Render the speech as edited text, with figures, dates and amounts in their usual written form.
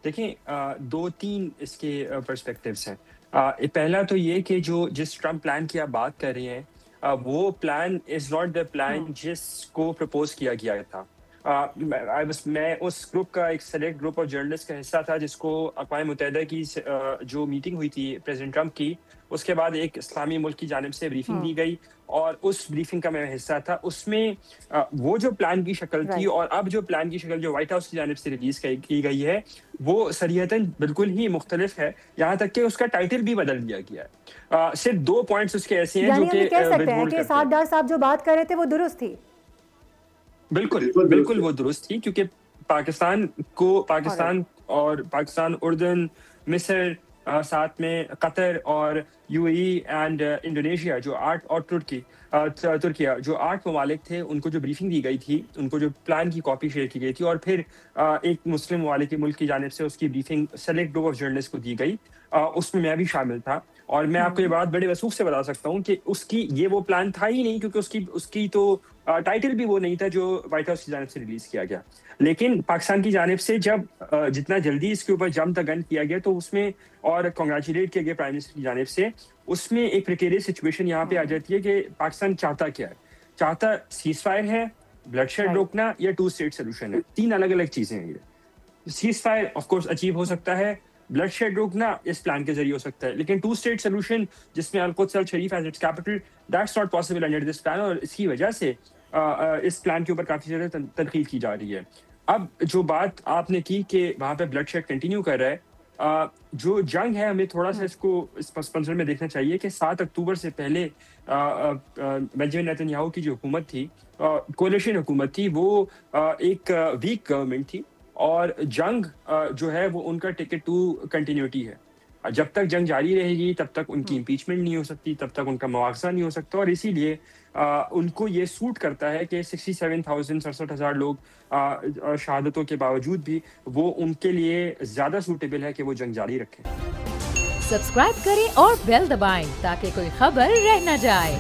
دیکھیں 2-3 اس کے پرسپیکٹیوس ہیں۔ پہلا تو یہ کہ جس ٹرمپ پلان کی آپ بات کر رہے ہیں، وہ plan is not the plan جس کو پرپوز کیا گیا تھا۔ میں اس گروپ کا ایک سلیکٹ گروپ آف جرنلسٹ کا حصہ تھا جس کو اقوام متحدہ کی جو میٹنگ ہوئی تھی پریزیڈنٹ ٹرمپ کی، اس کے بعد ایک اسلامی ملک کی جانب سے بریفنگ دی گئی، اور اس بریفنگ کا میں حصہ تھا۔ اس میں وہ جو پلان کی شکل تھی اور اب جو پلان کی شکل جو وائٹ ہاؤس کی جانب سے ریلیز کی گئی ہے، وہ صریحتاً بالکل ہی مختلف ہے، یہاں تک کہ اس کا ٹائٹل بھی بدل دیا گیا ہے۔ صرف 2 پوائنٹس اس کے ایسے ہیں جو کہ کہہ سکتے ہیں کہ سعد ڈار صاحب جو بات کر رہے تھے وہ درست تھی۔ بالکل وہ درست تھی، کیونکہ پاکستان اور پاکستان، اردن، مصر، ساتھ میں قطر اور you a E and Indonesia جو 8 اور ترکیہ جو 8 ممالک تھے، ان کو جو بریفنگ دی گئی تھی، ان کو جو پلان کی کاپی شیئر کی گئی تھی، اور پھر ایک مسلم ممالک کے ملک کی جانب سے اس کی briefing select group of journalist کو دی گئی، اس میں بھی شامل تھا۔ اور میں آپ کو یہ بات بڑے وثوق سے بتا سکتا ہوں کہ اس کی یہ وہ پلان تھا ہی نہیں، کیونکہ اس کی تو ٹائٹل بھی وہ نہیں تھا جو وائٹ ہاؤس کی جانب سے ریلیز کیا گیا۔ لیکن پاکستان کی جانب سے جب جتنا جلدی اس کے اوپر جم دا گن کیا گیا، تو اس میں اور کنگریچولیٹ کیا گیا پرائم منسٹر کی جانب سے، اس میں ایک پریکیریس سچویشن یہاں پہ آ جاتی ہے کہ پاکستان چاہتا کیا ہے؟ چاہتا سیز فائر ہے، بلڈ شیڈ روکنا، یا 2 اسٹیٹ سولوشن ہے؟ 3 الگ الگ چیزیں ہیں۔ یہ ceasefire of course achieve ہو سکتا ہے، بلڈ شیڈ روکنا اس پلان کے ذریعے ہو سکتا ہے، لیکن 2 اسٹیٹ سولوشن جس میں القدس الشریف as its capital, that's not possible under this plan, اور اس کی وجہ سے اس پلان کے اوپر کافی زیادہ تنقید کی جا رہی ہے۔ اب جو بات آپ نے کی کہ وہاں پہ بلڈ شیڈ کنٹینیو کر رہا ہے، جو جنگ ہے ہمیں تھوڑا سا اس کو اس پس منظر میں دیکھنا چاہیے کہ 7 اکتوبر سے پہلے بنجامن نیتن یاہو کی جو حکومت تھی، کولیشن حکومت تھی، وہ ایک ویک گورنمنٹ تھی، اور جنگ جو ہے وہ ان کا ٹکٹ ٹو کنٹینیوٹی ہے۔ جب تک جنگ جاری رہے گی تب تک ان کی امپیچمنٹ نہیں ہو سکتی، تب تک ان کا مواخذہ نہیں ہو سکتا، اور اسی لیے ان کو یہ سوٹ کرتا ہے کہ 67,000 لوگ شہادتوں کے باوجود بھی وہ ان کے لیے زیادہ سوٹیبل ہے کہ وہ جنگ جاری رکھیں۔ سبسکرائب کریں اور بیل دبائیں تاکہ کوئی خبر رہ نہ جائے۔